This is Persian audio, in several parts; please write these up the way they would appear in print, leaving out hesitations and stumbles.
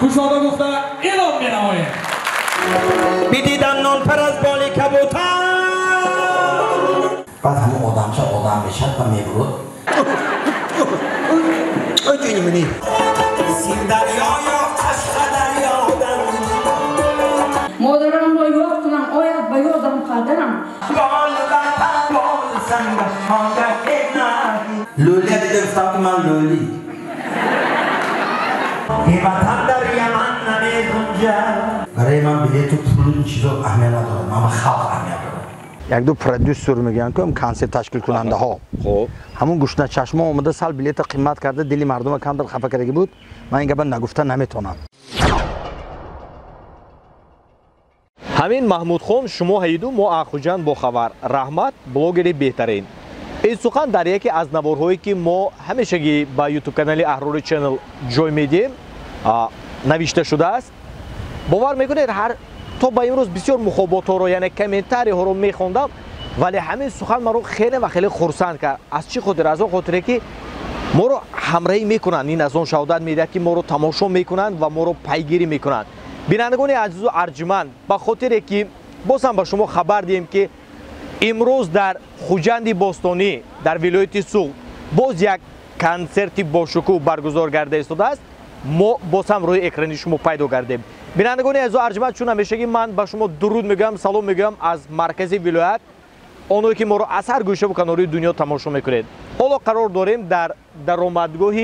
کشاده گفته اعلام می نماییم. بدیدم نان پر از بالی کبوتر. بعد همون آدمچه آدم بشد و میبرد. جونی منی سیم دریا یا قشق دریا مادرم را یاد کنم آید به یادم قدرم لولی دیدم گفتم که من لولی قیمتم در یمن نمیزونجا برای من بلیت و پول این چیزا اهمیت ندارم من خلق اهمیت دارم یک دو پرودوسر میگن که هم کنسرت تشکیل کننده ها خب همون گوشت چشمه اومده سال بلیت قیمت کرده دلی مردم کم دل خفه کرده بود من این گبر نگفته نمیتونم. همین محمود خان شما هیدو ما آخوجان با خبر رحمت بلوگری بهترین این سخن در یکی از نوارهایی که ما همیشگی با یوتیوب کانال اهرور چنل جای میدیم نوشته شده است. باور میکنید هر تا با امروز بسیار مخابات ها رو یعنی کامنتاری ها رو میخوندم ولی همین سخن ما رو خیلی و خیلی خرسند کرد. از چی خاطر؟ از اون خاطره که ما رو همراهی میکنن این از اون شهادت میده که ما رو تماشا میکنن و ما رو پیگیری میکنن. بینندگان عزیز و ارجمند به خاطر که باز هم به شما خبر دیم که امروز در خوجند باستانی در ولایت سوغد باز یک کنسرت با شکوه برگزار گردیده شده است ما باز هم روی اکران شما پیدا کردیم. بینندگان عزیز و ارجمند چون همیشه من به شما درود میگم سلام میگم از مرکز ولایت اونایی که ما رو از هر گوشه و کناری دنیا تماشا میکنید. حالا قرار داریم در درآمدگاه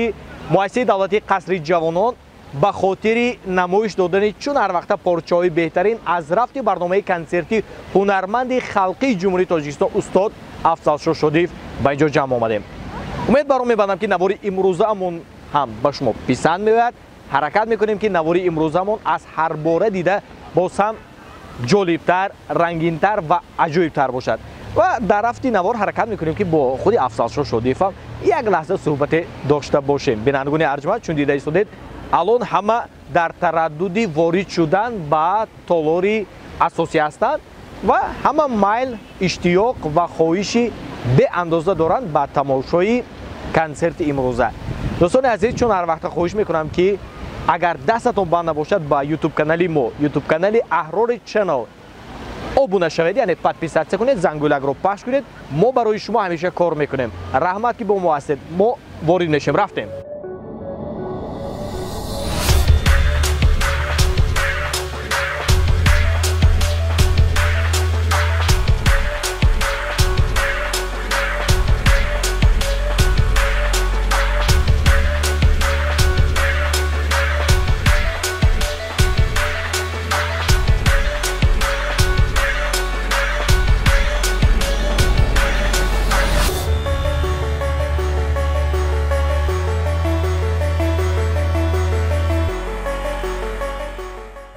مؤسسه دولتی قصر جوانان به خاطر نمایش دادن چون هر وقت پارچه‌های بهترین از رفت برنامه کنسرتی هنرمند خلقی جمهوری تاجیکستان استاد افضل شریف به اینجا جمع آمدیم. امید برام می‌بندم که نوار امروزمون هم به شما پسند میاد. حرکت میکنیم که نوار امروزمون از هر باره دیده باز هم جالبتر، رنگینتر و عجیبتر باشد. و در رفت نوار حرکت میکنیم که با خود افضل شریف هم یک لحظه صحبت داشته باشیم. بینندگان ارجمند چون دیده ایستادید الان همه در ترددی وارد شدن به تالار اساسی هستند و همه میل اشتیاق و خواهشی به اندازه دارند به تماشای کنسرت امروزه. دوستان عزیز چون هر وقت خواهش میکنم که اگر دستتون بند نباشد با یوتیوب کانال ما یوتیوب کانال اهرور چنل ابونه شوید یعنی پادپیست کنید زنگولک رو پخش کنید ما برای شما همیشه کار میکنیم. رحمت که با ما هستید ما وارد نشیم رفتیم.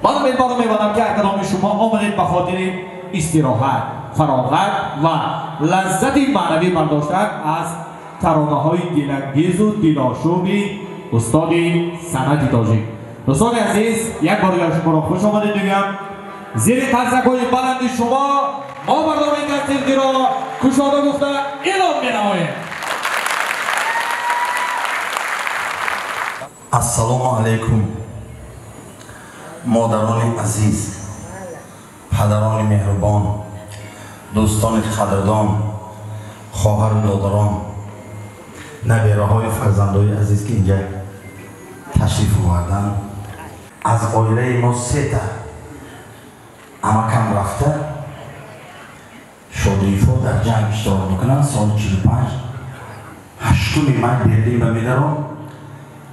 من امیدوارم می‌باشم که احترام شما آمدید به خاطر استراحت، فراغت و لذت معنوی برداشتن از ترانه‌های دلانگیز و دلآشوب استاد سند تاجیک. دوستان عزیز یک بار دیگر شما را خوش آمدید میگم. زیر ترسک‌های بلند شما ما برنامه کنسرتی را کشاده گفته اعلام می‌نماییم. السلام علیکم مادران عزیز، پدران مهربان، دوستان قدردان، خواهر و دادران، نبیره‌های فرزندای عزیز که اینجا تشریف آوردن. از عائله ما سه تا عمکم رفته شریفا در جنگ اشتراک میکنن سال 45 هشتم من برلین به میدارم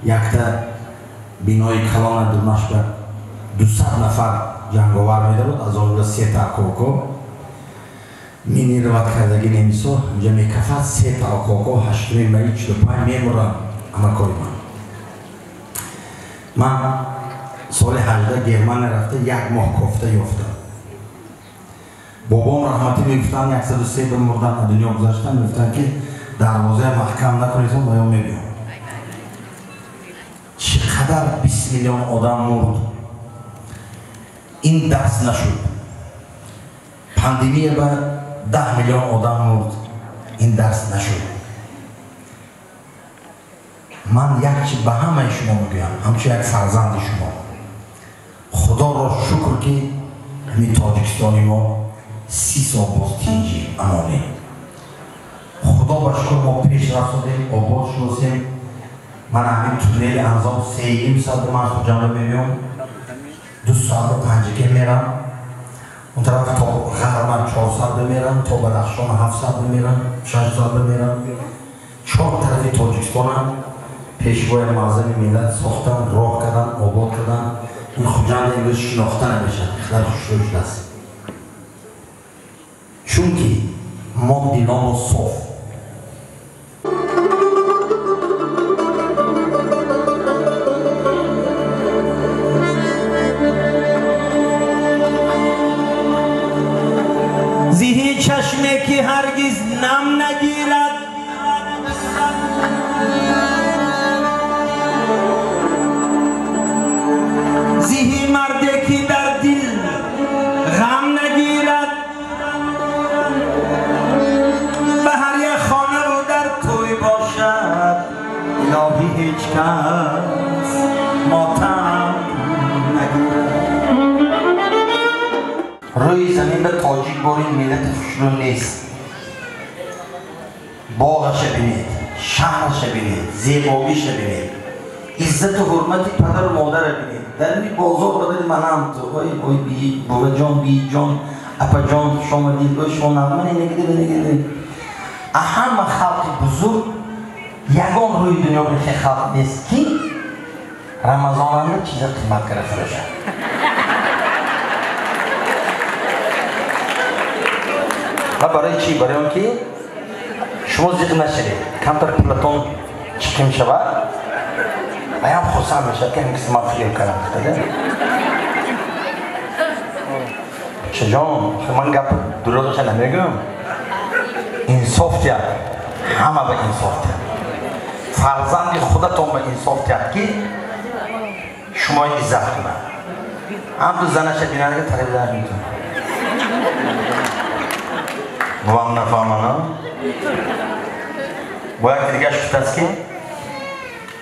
یک تا بینای کلان درمش به 200 نفر جنگاور میدارد از آن 3 تا اکاکا مینی روت کردگی نمیسا اینجا میکفت 3 تا اکاکا هشتم مایی 45 میمورن امکای من سال 18 گرمن رفته یک ماه کفته یافتم. بابام رحمتی میگفتن 103 بمردن دنیا گذاشتن میگفتن که دروازه محکم نکنید و یا میبیم چقدر 20 میلیون آدم مرد این دست نشد. پاندمی به 10 میلیون آدم مرد این دست نشد. من یک چی به همه شما میگویم همچه یک فرزند شما خدا را شکر که همین تاجیکستانی ما 30 سال باز تینجی امانه. خدا با شکر ما پیش رفتیم، آباد شدیم. من همین تونل انظام 3.5 ساعت من خود جمعه میبیم، 2 ساعت 5 که میرم. اون طرف تا غرمت 4 ساعت میرم، تا بدخشان 7 ساعت میرم، 6 ساعت میرم. 4 طرف تاجیکستان هم پیشوای معظم ملت ساختن، راه کردن، آباد کردن. این خوجند امروز شناخته نمیشه، خیلی خوشش است. چون که ما دیلان صاف. زیهی چشمه که هرگز نم نگیرد، زیهی مرده که در دل غم نگیرد، به هر یک خانه و در توی باشد، الهی هیچ کس ماتم نگیرد. روی زمین به تاجیک باری ملت خوشرو نیست. باغش بینید، شهرش بینید، زیباییش بینید، عزت و حرمت پدر و مادر بینید. در این بازار بدید منم تو وای بی بابا جان، بی جان، اپا جان، شما دیدگاه شما نرمه نگیده. اهم خلق بزرگ یگان روی دنیا بخی خلق نیست که رمضان هم چیز قیمت کرده فرشد. و برای چی؟ برای اون که شما زیق نشدید، کمتر پلاتون چکم شود و هم خوصم میشه که این کسی من فکر کنم بخده. چه جان؟ من گپ درازش نمیگم. انصاف تیاد، همه به انصاف تیاد. فرزند خودتون به انصاف تیاد که شما عزت کنن. هم تو زنش بیننده که تقریب در میتون. بوام نفهمانم. باید دیگه شفته است که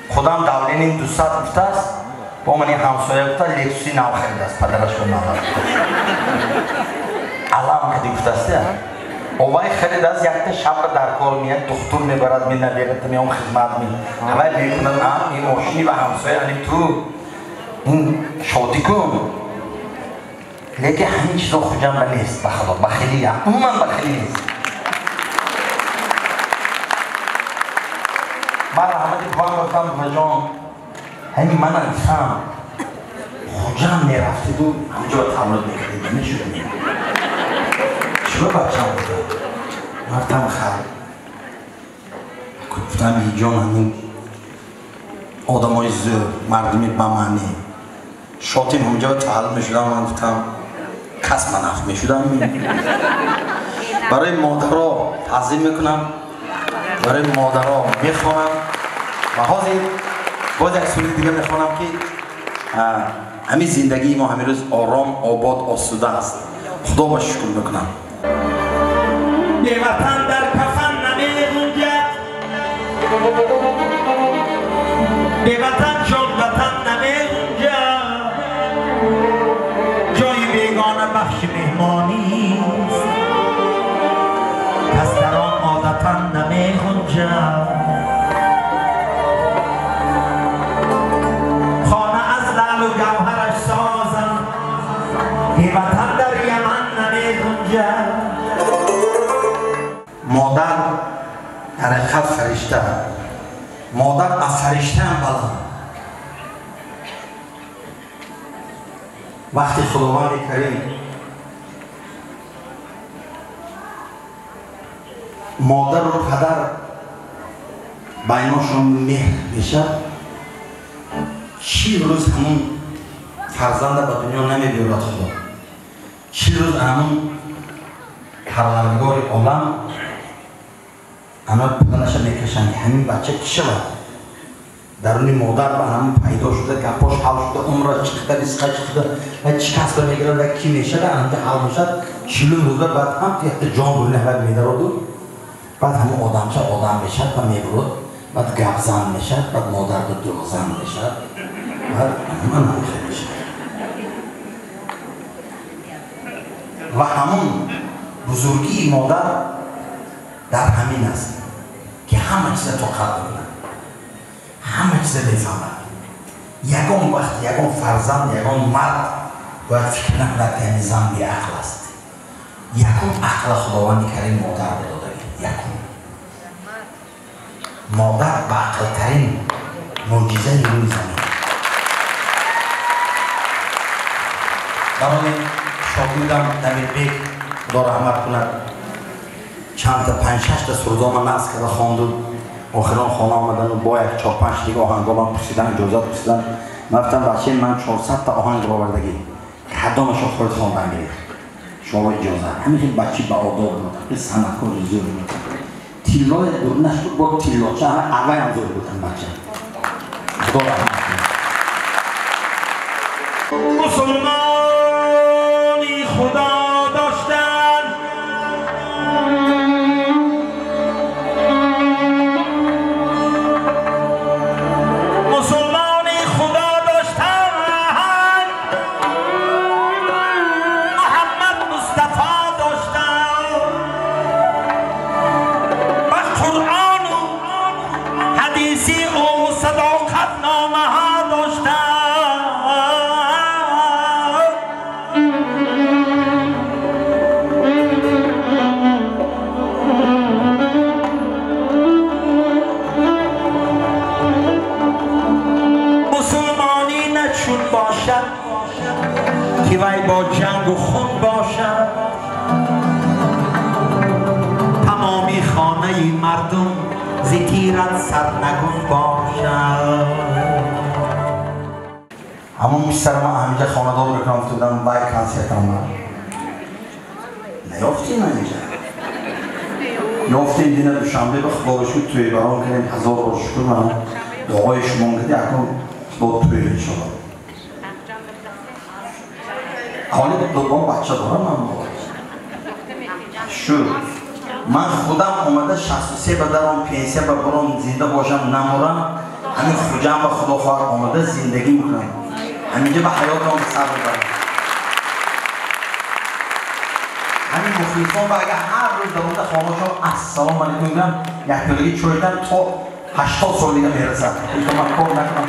خودم دولین این 2 ساعت گفته است، با من این همسایه گفته لیکسی نو خریده است، پدرش رو نو علام که دیگه گفته است اوای خرید است، یک شب در کار میاد، دختر میبرد می نبیرد میام خدمت می اوای میکنن این ماشینی و همسایه یعنی تو این شادی کن. لیکن همین چیزا خوجم نیست، بخدا بخیلی هم عموما بخیلی نیست. من رحمتی بخوام گفتم بجان همین من انسان خوجم میرفتید و همینجا با تمرد میکردید نمیشود میگم چرا بچه هم بودم مرتم خرد گفتم ای جان همین آدم های زور مردمی بمعنی شاتیم همینجا با تعلیم میشودم. من گفتم کس منف میشودم. برای مادرها تعظیم میکنم، برای مادرها میخوانم و حاضر باز یک سوری دیگه میخوانم که همین زندگی ما همین روز آرام، آباد، آسوده است. خدا با شکر میکنم. یه وطن در کفن نمیگنجد، یه وطن چون وطن نمیگنجد، جای بیگانه بخش مهمانی است، کس در آن عادتا نمیگنجد. خانه از لعل و گوهرش سازم، یه وطن در یمن نمیگنجد. مادر در حقیقت فرشته، مادر از فرشته هم بلند. وقتی خداوند کریم مادر و پدر بیناشون مهر میشه، 40 روز همون فرزند به دنیا نمیبیارد خدا. 40 روز همون پروردگار عالم اما پدرش میکشن همین بچه کی شود. درون مادر به همون پیدا شده، گپاش حل شده، عمرش چقدر ریسقش چقدر و چی کسب میگیره و کی میشه و انجا حل میشه. 40 روز بعد هم تحت جان رو نهاد میدارد و بعد همون آدمشه آدم میشه و میبرد، بعد گپ زن میشه، بعد مادر به دروغ زن میشه، بعد من هم میشه. همون بزرگی مادر در همین است که همه چیز تو قدر کنه، همه چیز بفهمد. یکم وقت یکم فرزند یکم مرد باید فکر نکند که همین زن بی عقل است. یکم عقل خداوند کریم مادر بداده، یکم مادر با عقل ترین معجزه روی زمین. برای شاگردم نمیر بیگ خدا رحمت کند چند تا 5-6 تا سرودام من نصب کرده خواند و آخران خانه آمدن و با یک 4-5 دیگه آهنگام پرسیدن، اجازت پرسیدن. من گفتم بچه من 400 تا آهنگ رو آوردگی که هر دامش رو خودت خواندن گرفت. شما اجازه همین بچه با آداب بود، به صنعتکار زور بود. تیلای دور نشد با تیلاچه همه اول هم زور بودن بچه. خدا رحمت کند. مسلمانی خدا داشتن، مسلمانی خدا داشتن، محمد مصطفی داشتن و قرآن و حدیثی و صداقت نامه ها داشتن. که وی با جنگ و خون باشد، تمامی خانه مردم ز تیرت سرنگون باشد. همون مستر ما همینجا خاندار بکنم تو بودم بای کنسرت هم نیافتیم اینجا. یافتیم دینه دوشنبه به خدا شد توی برام کنیم 1000 بار شکر من دعای شما کردی اکنون با توی شما حالی دوم بچه دارم من باید شد من خودم اومده 63 به درم پنسیه به برام زنده باشم نمورم. همین خوجم به خدا خواهر اومده زندگی میکنم همینجا به حیاتم سر ببرم. همین مخلیصان با اگه هر روز در اونده خانه‌شان السلام علیکم میگم یک پیالگی چویدن تا 80 سال دیگه میرسد که من کار نکنم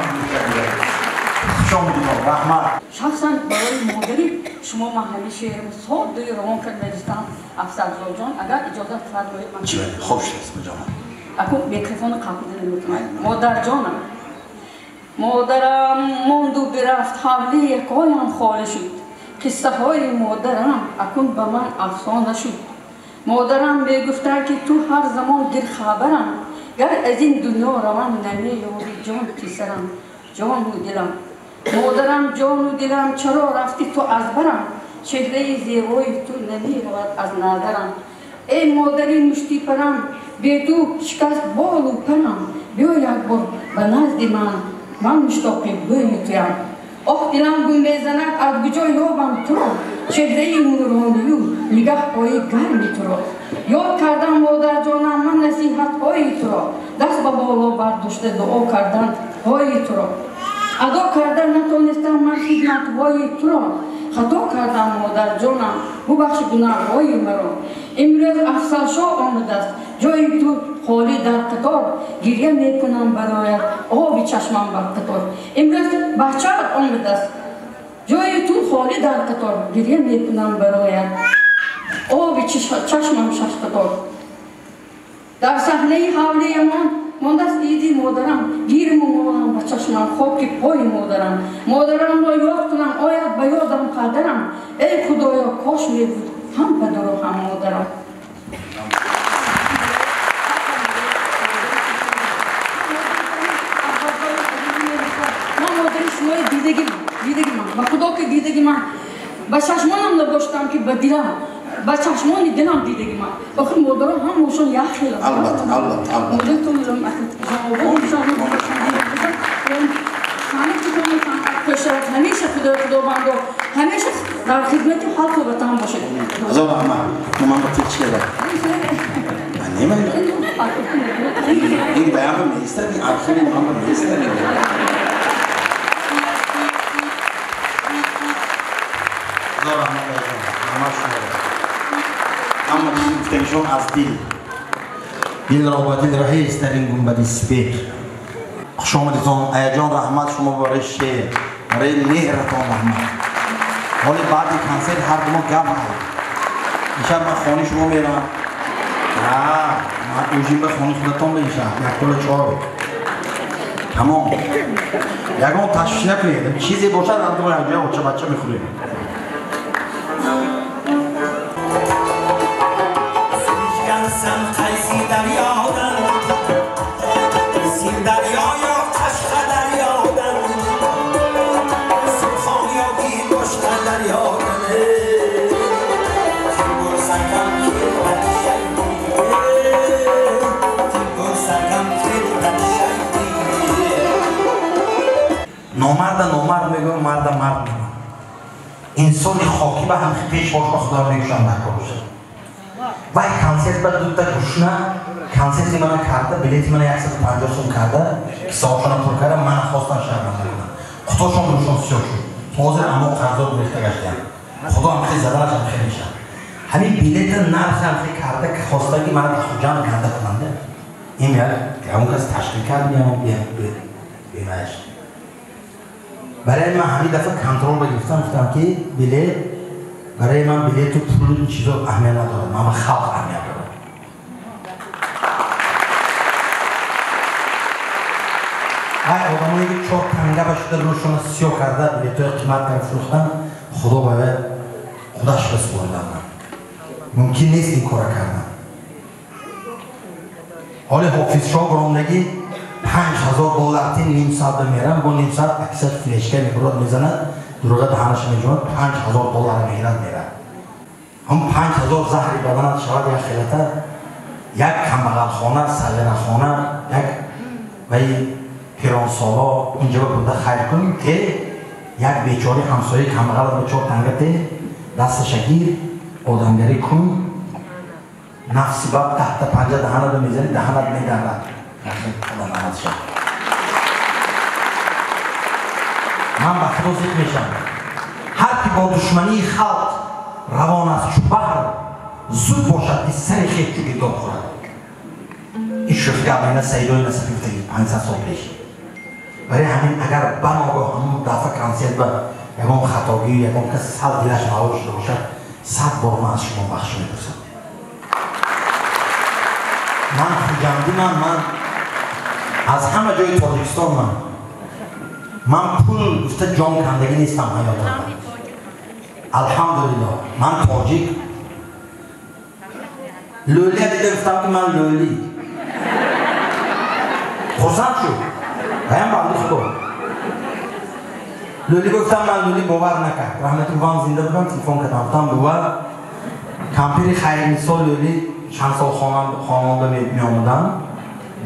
شما میدونم رحمت. شخصا برای مادری شما من همیشه صاحب دوی روان کرد میدستم افسر جان اگر اجازت فرمایید من چی بله خوب شد اسم جان اکنون میکروفون قبول نمیکنم. مادر جانم، مادرم موند و برفت حوله یکایم خالی شد. قصه های مادرم اکنون به من افسانه شد. مادرم میگفته که تو هر زمان گر خبرم، گر از این دنیا روان نمی‌یابی جان پسرم، جان و دلم. مادرم جان و دلم چرا رفتی تو از برم، چهره زیبای تو نمی‌رود از نظرم. ای مادری مشتی پرم به تو شکست بال و پرم، بیا یک بار به نزد من مشتاق بوی تویم. آه دلم گم میزند از کجا یابم تو را، چهره نورانی و نگاه های گرمی تو را. یاد کردم مادر جانم من نصیحت های تو را، دست به بالا برداشته دعا کردن های تو را. ادا کردن نتونستم من خدمت های تو را، خطا کردم مادر جانم ببخش گناه های مرا. امروز افسر شاه آمده است جای تو خالی در قطار، گریه میکنم برایت آب چشمم بر قطار. امروز بچه‌ات آمده است جای تو خالی در قطار، گریه میکنم برایت آب چشمم شش قطار. در صحنه حوله من مانده است دیدی مادرم، گیر مامانم به چشمم خاک پای مادرم. مادرم را یاد کنم آید به یادم قدرم، ای خدایا کاش میبود هم پدر و هم مادرم. من مادر شمای دیدگی من به خدا که دیدگی من به چشمانم نگاشتم که به دلم به چشمان دلم دیدگی من آخر مادرم هم موشان یک خیلی البته مادر تو میرم همیشه خدا بندو همیشه در خدمت خلق و وطن باشه. هزار رحمت من با تو چیه من نمیدونم این بیان رو میسته این آخری محمد میسته هزار رحمت همه شما گفتنشون از دل را با دل رهیست در این گنبد سپید. خوش آمدیتان ایجان رحمت شما برای شعر برای مهرتان رحمت. ولی بعد کنسل هر دو ما گپ نکنیم. امشب من خانه شما میرم. من اوجین به خانه خودتان به امشب یک طول چهار تمام. یکان تشویش نکنید. چیزی باشد هم دو یک بچه میخوریم. نامرد میگم مرد میگم انسان خاکی به هم پیش باش خدا میگوشم نکنوشه وای کنسرت بعد دو تا گوشنا کنسرت من کرده بلیت من 150 سوم کرده که ساعتشون پر کرده من خواستن شهر نمیدونم خداشون روشون سیاه شد حاضر اما قرضا بریخته گشتم خدا هم خیلی زدنش هم خیلی میشم همین بلیت نرخ هم خیلی کرده که خواسته که من به خود جمع گنده کننده این میاد که اون کس تشکیل کرد بیمهش برای من همین دفعه کنترل بگیفتم گفتم که بلیت برای من بلیت و پول این چیزا اهمیت نداره من به خلق اهمیت دارم ای آدمایی که 4 تنگه بشده روشون سیاه کرده بلیت های قیمت کرد فروختن خدا باید خودش بسپردم ممکن نیست این کار کردم حالی حافظ شاه برامدگی 5000 دلار تین نیم ساعت میرم با نیم ساعت اکثر فلشکه میبرد میزند دروغه دهانش میجوند 5000 دلار میگیرد میرم هم 5000 زهری بدنت شود یک خیلته یک کمبغل خانه سلیقه خانه یک وی پیران سالا اونجا بوده خیر کنیم که یک بیچاره همسایه کمبغل به 4 تنگته دستش گیر آدمگری کن نفسی باب تحت پنجه دهانت میزنی دهانت میدهد من به خدا ذکر میشم هر که با دشمنی خلق روان است چو بحر زود باشد که سر خیلی چو گرداب خورد این شوخی بین سیدای نصفیفتگی 500 سال پیش برای همین اگر بناگاه همون دفعه کنسیت به یکم خطاگی یکم کسی 100 دلش نهار شده باشد 100 بار من از شما بخش میپرسم من خوجندی من از همه جای تاجیکستان من پول گفته جام کندگی نیستم حیاتم الحمدلله من تاجیک لولی دیده گفتم که من لولی خورسند شد رایم بردی خدا لولی گفتم من لولی باور نکرد رحمت وان زنده بودم تلفن کردم گفتم باور کمپیر خیر مثال لولی چند سال خانواده می آمدن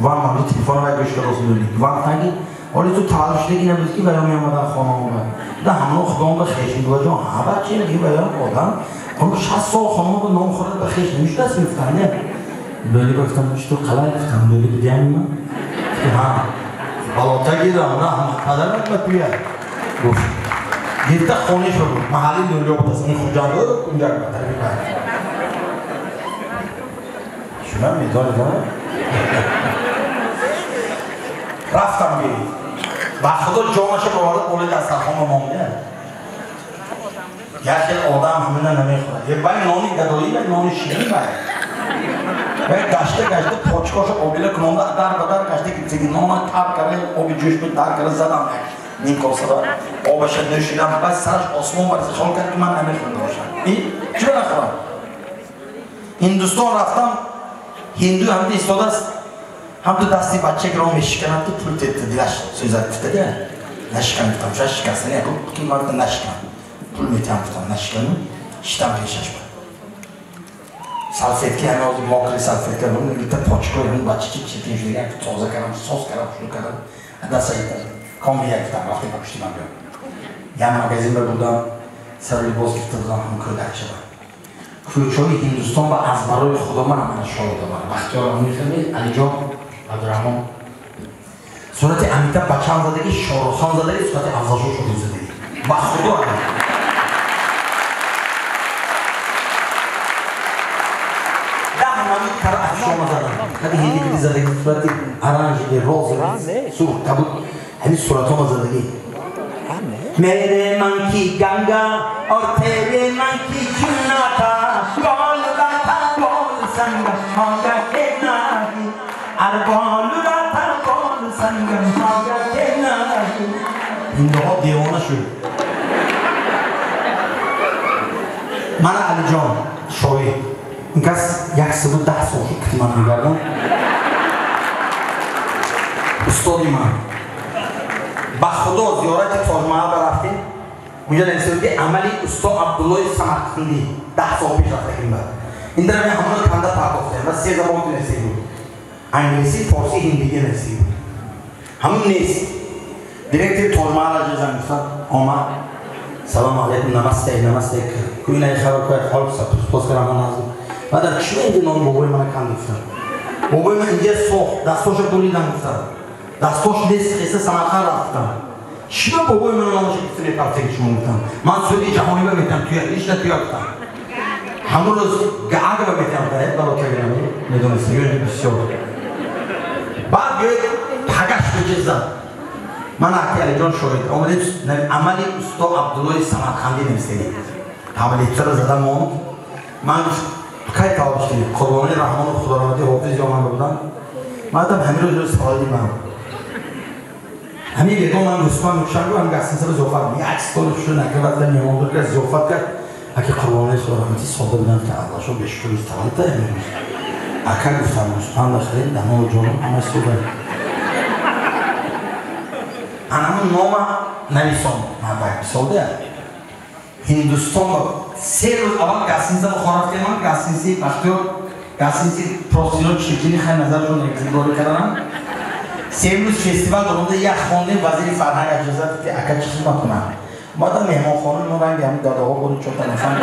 وان من تلفن رو گوش کرد از لولی وان تنگی ولی تو تعالش دیگه نبود که بیان می آمدن خانواده ده همون خودم به خیش میگه جان ها بچه نگی بیان آدم اون 60 سال خانواده نام خورد به خیش نمیشه دست میفتن نه لولی گفتم چطور قلای گفتم لولی بدیم من که ها بالاتا گیرم نه هم پدرت بتویه گفت گیرده خونه شد محلی لولی بود از این خود جانده رو کنجا بطر بیباید شما میدانی داره؟ رفتم بیرید و خدا جامعش بوارد بولید از سرخان مانده یکی آدم همینه نمیخوره یه باید نانی گدایی باید نانی شیرین باید گشته پاچکاش آبیله کنونده در بدر گشته که تیگی نانا تب کرده آبی جوش بود در کرده زدم نیم کاسه را آبش نوشیدم بس سرش آسمان برسی خال کرد که من نمیخونده باشم این چی نخورم هندوستان رفتم هندو هم ایستاده است هم تو دستی بچه که را میشکند تو پول تیت دیلش سویزت افتاده نشکن گفتم شاید شکسته نه که من نشکن پول میتیم گفتم نشکن شتم پیشش بود سلفیت که همه از ماکری سلفیت که اون گیتا پاچکوی اون بچه چی تیمش دیگه که تازه کردم ساس کردم شروع کردم دست ایتم کام یک گفتم رفتی پاکشتی من بیام یه مگزین بودم سر لباس گفته بودم هم کردک شدم کوچه‌های هندوستان و از برای خدا من شاهد دارم بختیار امیرخانی علی جان عبدالرحمن صورت امیتاب بچه‌ام زدگی شاهرخ خان زدگی صورت افضل شاه شده زدگی با خدا Hadi hindi bir dizadaki surati aranjeli, rozeli, suruk, kabuk. Hani surat olmaz zadaki. मेरे मन की गंगा और तेरे मन की चुना था बोल रहा था बोल संगम होगा के नहीं और बोल रहा था बोल संगम होगा के नहीं इन लोगों देवों शु माना अलीजॉन शोए इनका याक सबूत दास हो कि कितना निकालो स्टोरी मान بخدا زیارت تاج‌محل رفتیم اونجا نوشته که عملی استاد عبدالله سمرقندی 10 سال پیش رفتیم بعد این در همون کاندا پرداختیم و 3 زبان تونسته بود انگلیسی فارسی هندی نوشته بود همون نیست دیرکتور تاج‌محل اجازه می‌خواد آمد سلام علیکم نمسته کوی نه خبر کوی حال پست کردم نازم بعد چی این نام بابای من کاندیدم بابای من اینجا سوخت دستاشو بریدم گفتم دستاش نیست خیسه سمرقند رفتم چرا بابای من نامش میتونه پرتگیش گفتم من سودی جهانی بمیتم توی هیچ نتوی یافتم همون روز گعاده بمیتم باید برای تگرم میدونسته یونی بسیار بعد یه پگش بجز زد من اکی علی جان شاید آمدیم عملی استاد عبدالله سمرقندی نوشته عملی چرا زدم موند من کی تابشتی قربانی رحمان و خدا رحمتی حافظ یا من بودم مادام همین روز سوالی من همین بیگم من رسمان میشم رو هم گستن سر زوفت می عکس کنه شو نکه وقت میام بود که زوفت کرد اگه قربانی خدا رحمتی ساده بودم که الله شو بشکری استفاده تا امروز اکر گفتم رسمان داشتیم دمان و جانم همه سوده انامون نام نویسان مباید ساده هندوستان با 3 روز اول گستنزه بخورفت که من گستنزی بختیار گستنزی پروسیلون شکلی خیلی نظرشون اگزیگاری کردن 3 روز فستیوال درونده یک خانده وزیر فرهنگ اجازه داد که اکر چیزی نکنم ما در مهمان خانه ما رنگی همین داده ها بودیم چون تنفن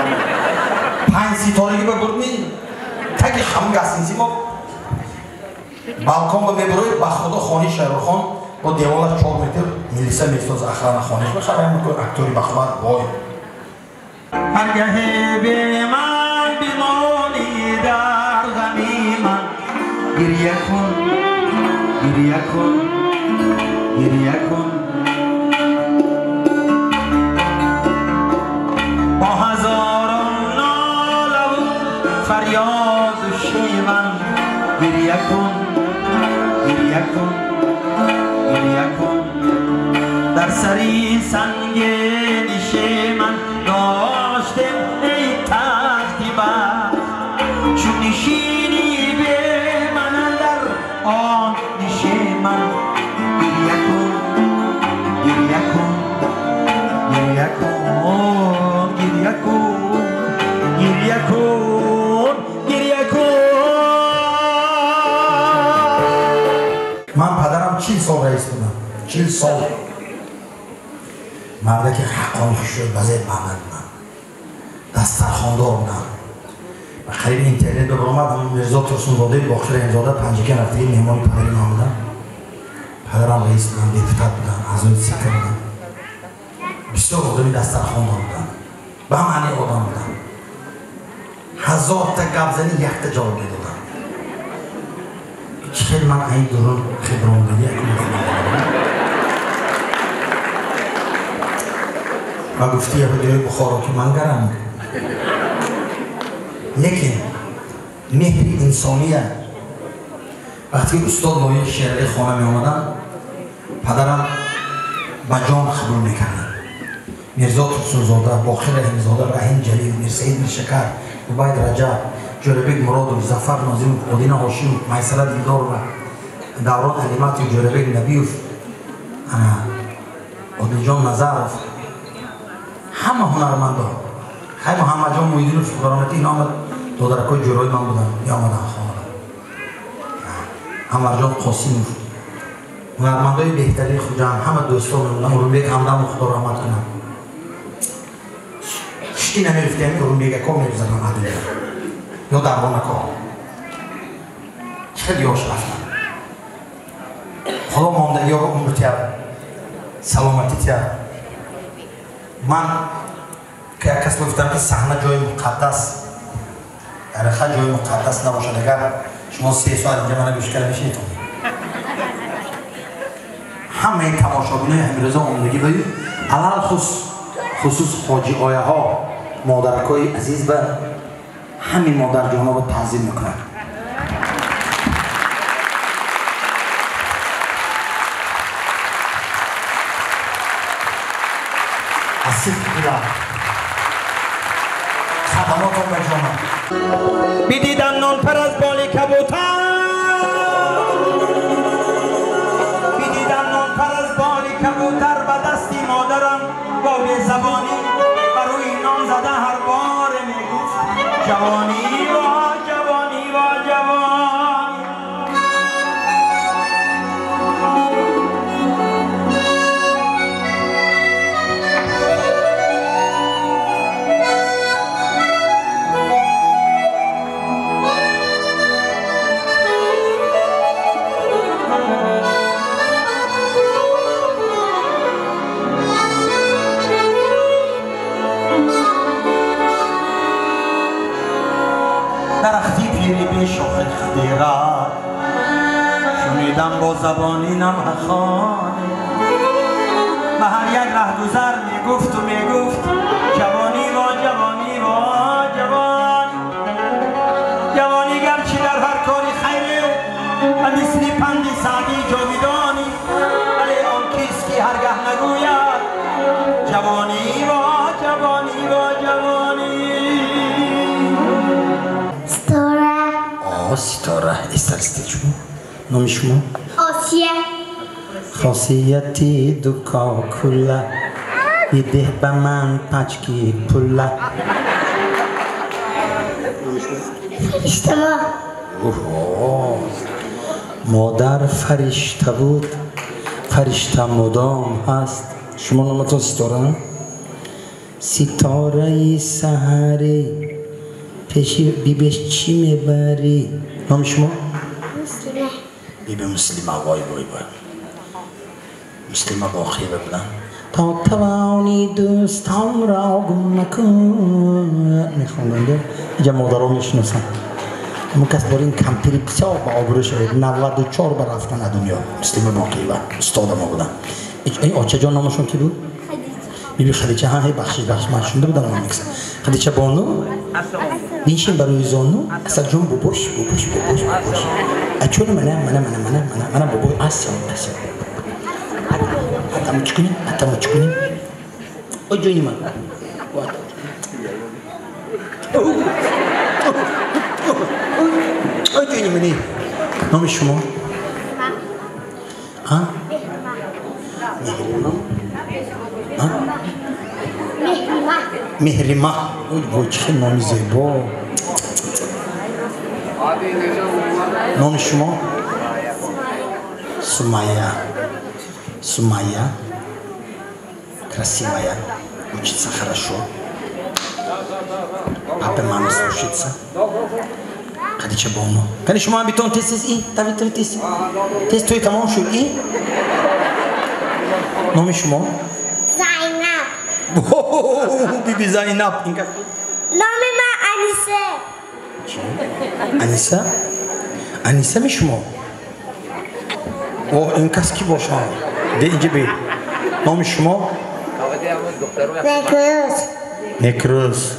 5 ستارگی با بردیم تک هم گستنزی با بالکن با میبروی بخدا خانی شهرخان با دیوالش 4 متر میلیسه میستاز اخران خانش باشه باید میکنه اکتوری بخبر بای هرگه به من بیمانی در غمی من گریه کن گریه کن گریه کن با هزاران ناله و فریاد و شیون گریه کن گریه کن گریه کن در سری سنگ نیش من داشتم ای تختی بر چون نشینی به من در آن نیش من گریه کن گریه کن گریه کن گریه کن گریه کن گریه کن من پدرم 40 سال رئیس بودم 40 سال مرده که حقانی خوش شد وزیر محمد بودم دسترخواندار بودم و قریب اینترنت به برامد مرزا ترسونزاده باخشر امزاده پنجکه رفتگی مهمان پدری من بودم پدرم رئیس بودم دیپوتات بودم اعضای سیکه بودم بسیار آدمی دسترخواندار بودم به هم معنی آدم بودم 1000 تا گبزنی یک تا جواب دادم خیلی من این درون خبران دادی و گفتی یه بدوی بخارا که من گرم لیکن مهر انسانیه وقتی استاد لایه شعری خانه می آمدن پدرم با جان خبر میکردن مرزا ترسونزاده باخر رحیمزاده رحیم جلیل میرسعید میرشکر عبید رجب جوربک مراد ظفر ناظم مدینه هاشم میسره دیدار و دوران علیمت جوربک نبیوف عادلجان نظرف همه هنرمندا خیلی محمد جان محیدین فقرانتی این آمد دادرکای جورای من بودن یا آمدن خانه عمر جان قاسم هنرمندای بهترین خود همه دوستان من ارومیک همدم خدا رحمت کنم هیچکی نمیرفته همین ارومیک کام نمیزنم عدویه یا دربان کام خیلی هاش رفتن خدا ماندگی ها رو عمر تیار سلامتی تیار من که کس گفتم که صحنه جای مقدس عرقه جای مقدس نباشد اگر شما 3 ساعت اینجا منو گوش کرده بشینید همه تماشاگران همیرزا عمرگی باید علال خصوص حاجی آیه ها مادرکای عزیز و همین مادر جانا رو تعظیم میکنن. عصیب بلا خدماتون به جانا بدیدم نان پر از بال کبوتر کبوتر به دستی مادرم با به زبانی بروی نام زده هر بار میگفت جوانی و جوانی و جوانی. درختی پیری به شاخ خدیرت شنیدم با زبانی نمخانه به هر یک رهگذر میگفت و میگفت جوانی و جوانی و جوان. جوانی گرچه در هر کاری خیره و مثل پند سعدی جاویدانی ولی آن کیست که هرگه نگوید جوانی و جوانی و جوانی. ستاره استرسته شما نام شما؟ آسیه. خاصیتی دوکا کلا بیده به من پچکی پولا. فرشته مادر فرشته بود فرشته مدام هست. شما نامتون ستاره؟ ستاره سحری پیشی بیبش چی میبری؟ نام شما؟ مسلمه. بیبی مسلمه. وای وای وای مسلمه با خیبه بودن تا توانی دوستان را گم نکن میخوندن اینجا مادر رو میشناسن. اما کس بار این کمپیری بسیار با آبرو شد 94 بر رفتن دنیا. مسلمه با خیبه استاد ما بودن. این آچه جان نامشون کی بود؟ بیبی خدیجه. ها هی بخشش من شونده بودم اون میکسن. خدیجه بانو بینشین برای زانو اصلا جون ببوش اچون منه ببوش اصلا حتی مچکنیم او جونی من او جونی منی. نام شما؟ ها؟ مهریمه. اوی چه نامی زیبا. نام شما؟ سمیه. красивая, учится хорошо. Папа, мама слушается. Хадича Боно. Конечно, мама битон тесис и, тавитон тесис. Тес той тамон шу и. Номи шумо? Зайнаб. Биби Зайнаб. Номи ма Анисе. Аниса? Аниса ми шумо? О, ин кас ки боша? Де инҷа бе. Номи шумо? Некрус. Некрус.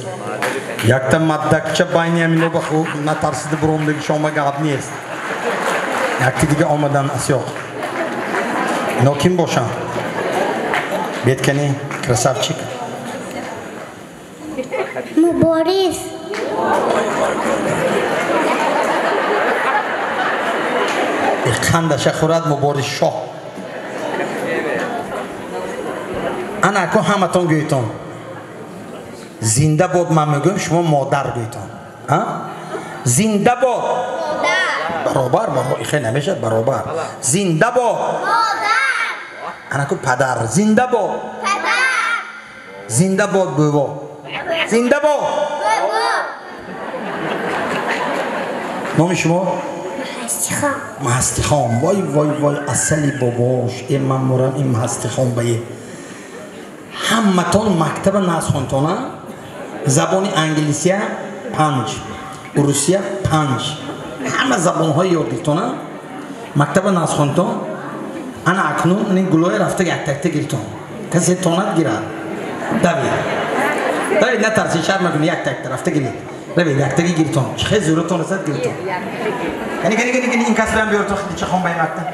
Якта маддакча байни амино ба хуб натарсиди биромдаги шома гап нест. Якти дига омадан асёқ. Ино ким бошанд? Беткани, красавчик. Муборис. Қандаша хӯрад Муборис шоҳ. Ана ко ҳаматон гӯйтон. Зинда бод ман мегӯям, шумо модар гӯйтон. Зинда бод. Баробар, хеле намешад баробар. Зинда бод. Модар. Ана ко падар. Зинда бод. Падар. Зинда бод бӯво. Зинда бод. Бӯво. номи шумо? Маҳастихон. Маҳастихон. Вой вой вой асали бобош. Ман мурам ин Маҳастихон бае. ҳаматон мактаба назхонтона забони англисия 5, русия 5, همه زبان‌های یاد گرفتن مکتب نازخوانتون انا اکنون این گلوی رفته یک تک گرفتن کسی تونت گیرد دوید نترسی شرم نکنی یک تک رفته گیرید دوید یک تک گرفتن چه زورتون رسد گرفتن کنی این کس بیان بیار تو خدیچه خون باید مکتب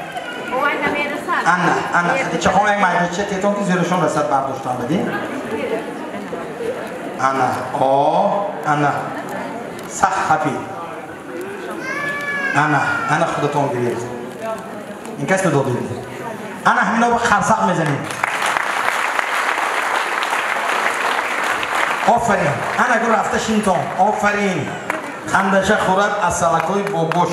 انا خدیچه خون باید مکتب چه تیتون که زورشون رسد برداشتن بدین انا صح حفید انا خودتون گرید این کس ندادید انا همینا با خرسق میزنیم آفرین انا گل رفته شینتون آفرین خندشه خورد از سلکوی بابوش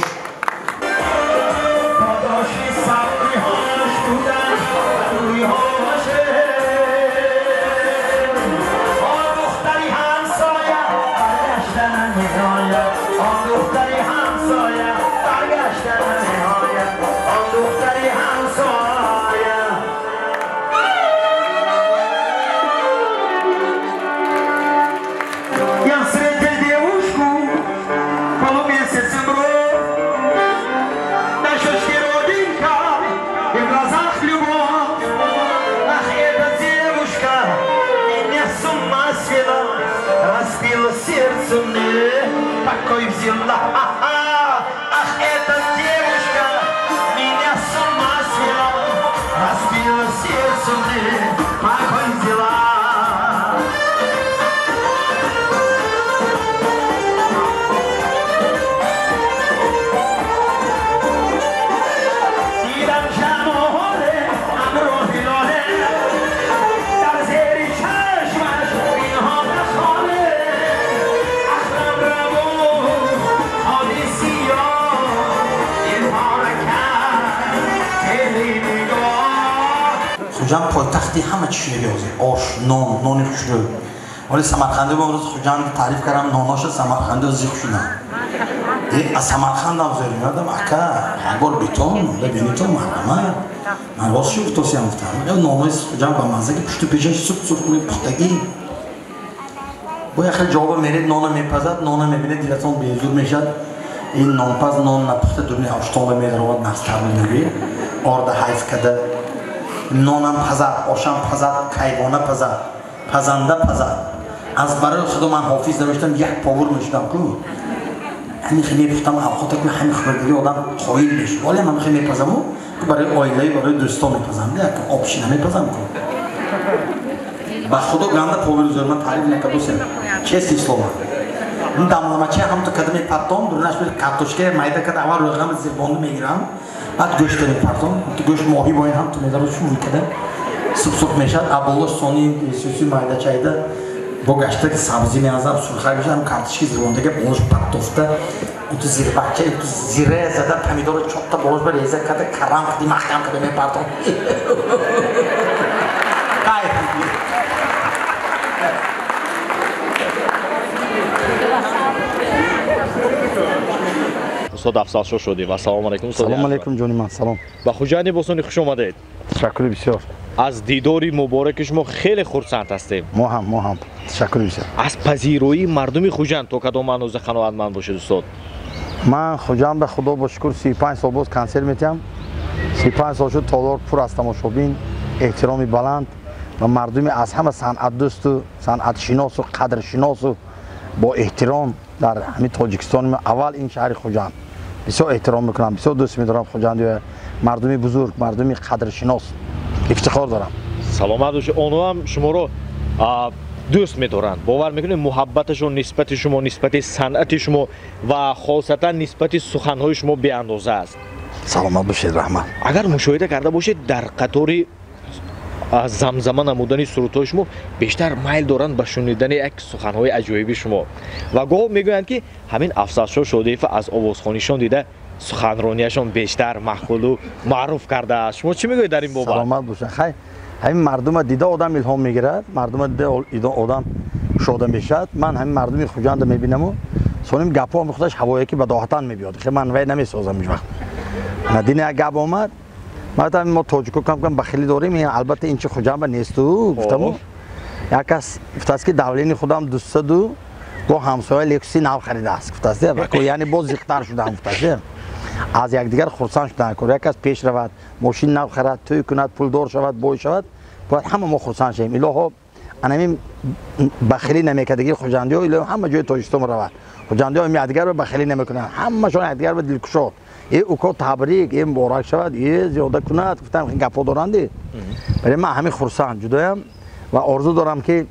خوجان پایتختی همه چیز بیازه آش نانی خوشرو ولی سمرقنده با امروز خوجان تعریف کردم ناناش سمرقنده و زیخ شدن از سمرقند هم زیرین یادم اکا هنگار بیتون ببینی تو مرمه من باز شو توسی هم گفتم نانای خوجان با مزه که پشت پیشش سوپ کنید پختگی باید خیلی جواب میرید نانا میپزد نانا میبینه دیلتان بیزور میشد این نانپز نان نپخته دورنی هشتانه میدرواد نستر میگی آرده حیف کده نانم پزد، آشم پزد، کیوانه پزد، پزنده پزد از برای خدا من حافظ نوشتم یک پاور میشدم که همین خیلی میفتم اوقات که همین خبرگیری آدم خواهید میشه ولی من خیلی میپزم که برای آیله برای دوستان میپزم نه که آبشی نمیپزم که با خدا گنده پاور زور من تعریف نکردو سیم چیست اسلام این دامنامچه هم تو کدمی پرتام دورنش به کارتوشکه مایده کد اول رقم زیبانده میگیرم بعد گوشت میپرتم تو گوشت ماهی با این هم تو میذارم شو میکنه سوپ میشد ابولش سونی سوسی مایده چایده با گشته که سبزی میازم سرخه میشه هم کارتوشکی زیبانده که بولش پرتوفته تو زیر بچه تو زیره زده پمیدور چوب تا بولش به ریزه کرده کرم کدی محکم کده میپرتم استاد افضل شدید و سلام علیکم. سلام علیکم جانی من سلام. با خوجانی بوستانی خوش آمدید. تشکر بسیار. از دیداری مبارک شما خیلی خرسند هستیم. ما هم تشکر بسیار. از پذیرایی مردم خوجان تو کدام منوز خانوادمند باشید استاد. من خوجان به خدا با شکر 35 سال باز کنسرت میتیم. 35 سال شد تالار پر از تماشابین، احترامی بلند و مردم از همه صنعت دوست و صنعت شناس و قدر شناس و با احترام در همین تاجیکستان اول این شهر خوجان بسیار احترام میکنم، بسیار دوست میدارم خوجان و مردمی بزرگ، مردمی قدر شناس افتخار دارم. سلامت باشید. اونها هم شما رو دوست میدارند، باور میکنید محبتشون نسبت شما، نسبت صنعت شما و خاصتا نسبت سخنهای شما بی اندازه است. سلامت باشید رحمت. اگر مشاهده کرده باشید در قطار زمزمه نمودن سرودهای شما بیشتر میل دارند به شنیدن یک سخنهای عجایبی شما و گاه میگویند که همین افضل شریف از آوازخوانیشان دیده سخنرانیشان بیشتر مقبول و معروف کرده است. شما چی میگویید در این بابت؟ سلامت باشید. خیلی همین مردم دیده آدم الهام میگیرد، مردم دیده آدم شاده میشد. من همین مردم خوجان میبینم و سونیم گپا میخودش هوایی که بداهتن میبیاد، خیلی من وای نمیسازم هیچ وقت. ندینه یک گپ آمد ما توجیکو کم بخیلی داریم، البته این چه خوجان به نیست و گفتم یک کس گفته است که دولین خودم 200 گو همسایه لکسی نو خریده است گفتست یعنی باز زیقتر شدن گفتست از یکدیگر خرسان شدن که یک از پیش رود ماشین نو خرد توی کند پول دار شود بوی شود باید همه ما خرسان شیم الهو انمی بخیلی نمیکردگی خوجندی ها الهو همه جای تاجیکستان رود خوجندی ها یکدیگر رو بخیلی نمیکنن همه شون یکدیگر به دلکشا ای اوکا تبریک ای مبارک شود ای زیاده کند گفتم گپا دارندی برای من همین خرسان جدایم و آرزو دارم که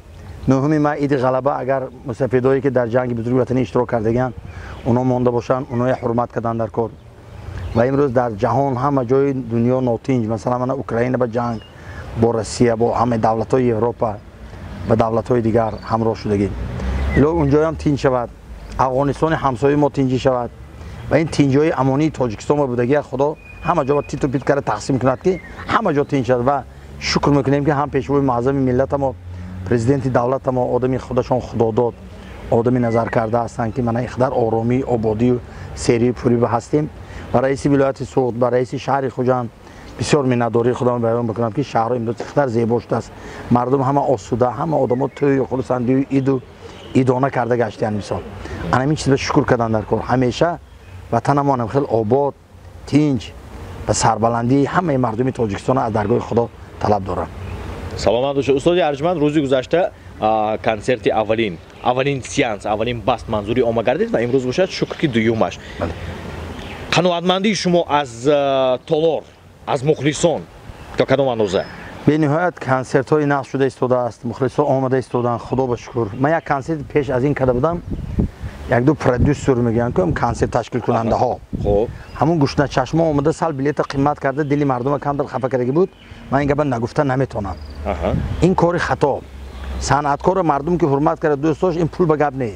نهمی ما عید غلبه اگر مسافرایی که در جنگ بزرگ وطنی اشتراک کردگان اونا مونده باشن اونا حرمت کردن در کار و امروز در جهان همه جای دنیا ناتینج مثلا من اوکراین با جنگ با روسیه با همه دولت‌های اروپا و دولت‌های دیگر همراه شدگی الا اونجا هم تینج شود افغانستان همسایه ما تینجی شود و این تینجای امانی تاجیکستان و بودگی خدا همه جا تیت و پیت کرده تقسیم کند که همه جا تینج شد و شکر میکنیم که هم پیشوای معظم ملت ما پرزیدنت دولت ما آدمی خودشان خدا داد آدمی نظر کرده هستند که من اقدر آرامی آبادی و سری پوری به هستیم و رئیس ولایت سوخت و رئیس شهر خوجند بسیار منتداری خدا بیان بکنم که شهر امروز اقدر زیبا شده است مردم همه آسوده همه آدما توی خلصندی ایدو ایدانه کرده گشتن مثال انا این چیز به شکر کردن در کار همیشه وطنمان خیلی آباد تینج و سربلندی همه مردم تاجیکستان از درگاه خدا طلب دارم سلامت باشید استاد ارجمند روزی گذشته کنسرت اولین سیانس اولین باست منظوری آمد گردید و امروز باشد شکر که دویومش قناعتمندی شما از تالار از مخلصان تا کدام اندازه به نهایت کنسرت های نقش شده ایستاده است مخلصان آمده ایستادن خدا بشکر من یک کنسرت پیش از این کرده بودم یک دو پرودوسر میگن که کنسرت تشکیل کننده ها خب همون گوشت چشم اومده سال بلیت قیمت کرده دلی مردم کم دل خفه کرده بود من این گپ نگفته نمیتونم این کار خطا صنعتکار مردم که حرمت کرده دوستاش این پول به گپ نه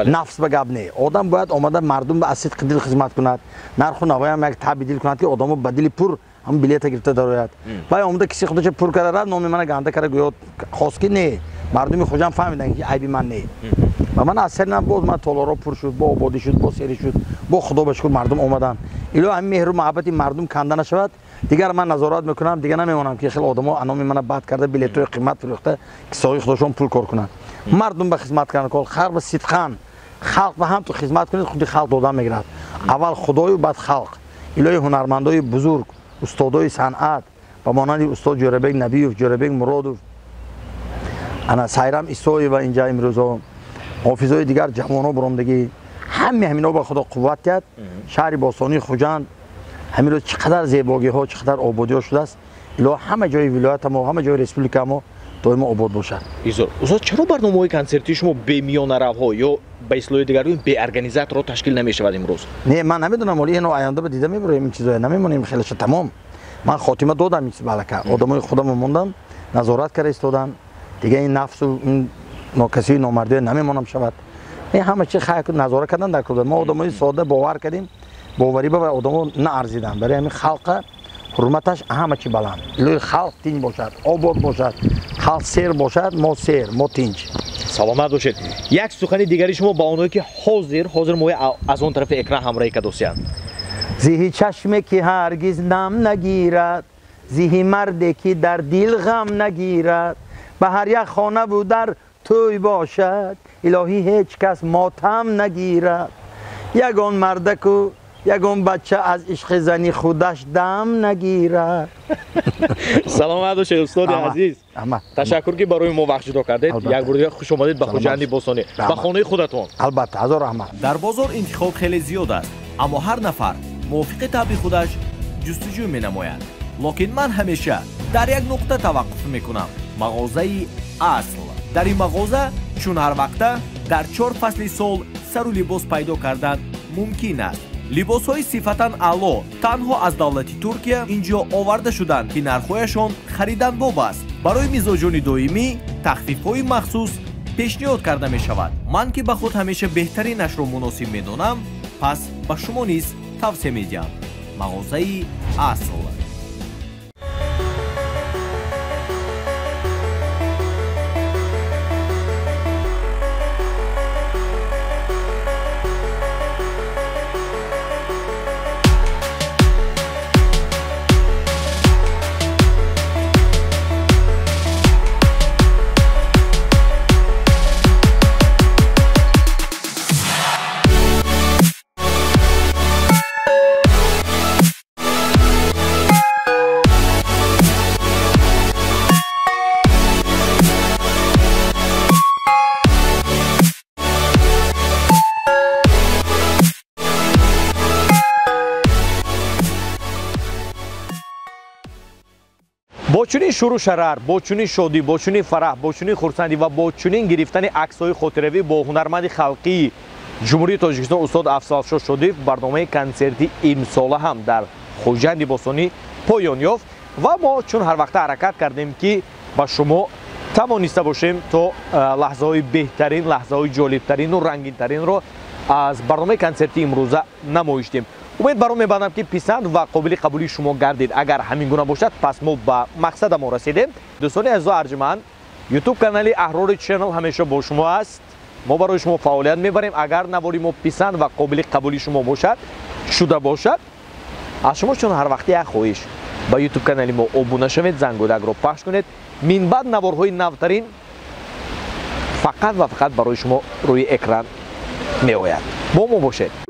نفس به گپ نه آدم باید آمده مردم به اسید دل خدمت کند نرخ و نوای هم یک تبدیل کند که آدمو به دل پر هم بلیت گرفته دارد وای آمده کسی خودش پر کرده رفت نام من گنده کرده گویا خواست که نه مردم خوجم فهمیدن که عیبی من نه و من اصلا باز من تالارا پر شد با آبادی شد با سری شد با خدا بشکر مردم اومدن اینا همین مهر و محبت مردم کنده نشود دیگر من نظارت میکنم دیگه نمیمونم که خیلی آدما انام من بعد کرده بلیطای قیمت فروخته که سایه خودشون پول کار کنن مردم به خدمت کردن کار خلق به صدقان خلق به هم تو خدمت کنید خودی خلق دادن میگیرد اول خدای و بعد خلق الهی هنرمندای بزرگ استادای صنعت با مانند استاد جوربک نبیوف جوربک مرادوف انا سایرام ایسوی و اینجا امروز حافظای دیگر جوانو برامدگی همینا به خدا قوت کرد شهر باستانی خوجند همین روز چقدر زیبایی ها چقدر آبادی ها شده است الا همه جای ولایت ما همه جای ریسپوبلیک ما دائم آباد باشد استاد چرا برنامه کنسرتی شما به میان روها یا به اصطلاح دیگر به ارگانیزاتور تشکیل نمیشود امروز نه من نمیدونم ولی اینو آینده به دیده میبریم این چیزا نمیمونیم خیلیش تمام من خاتمه دادم این بالکه آدمای خودم موندن نظارت کرده استادن دیگه این نفس و این ناکسی نامردی نمیمونم شود این همه چی خیلی نظارت کردن در کردن ما آدمای ساده باور کردیم باوری به آدما نه ارزیدن برای همین خلق حرمتش همه چی بلند لوی خلق تینج باشد آباد باشد خلق سیر باشد ما سیر ما تینج سلامت باشید یک سخن دیگری شما با اونایی که حاضر ما از اون طرف اکران همراهی کردوسیان زیهی چشمه که هرگز نم نگیرد زیهی مرده که در دل غم نگیرد به هر یک خانه بود در توی باشد الهی هیچ کس ماتم نگیرد یگان مردک و یگان بچه از عشق زنی خودش دم نگیرد سلامت باشید استاد عزیز تشکر که برای ما وقت جدا کردید یک بار خوش آمدید به خوجندی باستانی به خانه خودتون البته هزار رحمت در بازار انتخاب خیلی زیاد است اما هر نفر موافق طبع خودش جستجو می‌نماید لکن من همیشه در یک نقطه توقف میکنم مغازه اصل در این مغازه چون هر وقت در 4 فصل سال سر و لباس پیدا کردن ممکن است لباس‌های صفتاً اعلی تنها از دولت ترکیه اینجا آورده شدند که نرخ‌هایشان خریدن باب است برای مزاجان دائمی تخفیف‌های مخصوص پیشنهاد کرده می‌شود من که به خود همیشه بهترینش را مناسب می‌دانم پس به شما نیز توصیه می‌دهم مغازه اصل чунин шуру шарар, бо чунин шодӣ, бо чунин фараҳ, бо чунин хурсандӣ ва бо чунин гирифтани аксҳои хотиравӣ бо ҳунарманди халқии ҷумҳурии Тоҷикистон устод Афзалшоҳ Шодиев барномаи консерти имсола ҳам дар Хоҷанди Босонӣ поён ёфт ва мо чун ҳар вақта ҳаракат кардем ки ба шумо тавониста бошем то лаҳзаҳои беҳтарин, лаҳзаҳои ҷолибтарину рангинтаринро аз барномаи консерти имрӯза намоиш дем. умед бар он мебандам ки писанд ва қобили қабули шумо гардид. Агар ҳамин гуна бошад, пас мо ба мақсадамо расидем. дӯстони азизу арҷуманд, ютуб канали Аҳрори Channel ҳамеша бо шумо аст. мо барои шумо фаъолият мебарем. Агар навори мо писанд ва қобили қабули шумо бошад, шуда бошад, аз шумо чун ҳар вақти як хоҳиш ба ютуб канали мо обуна шавед, зангодакро пахш кунед. минбаъд наворҳои навтарин фақат ва фақат барои шумо рӯи экран меояд. бо мо бошед.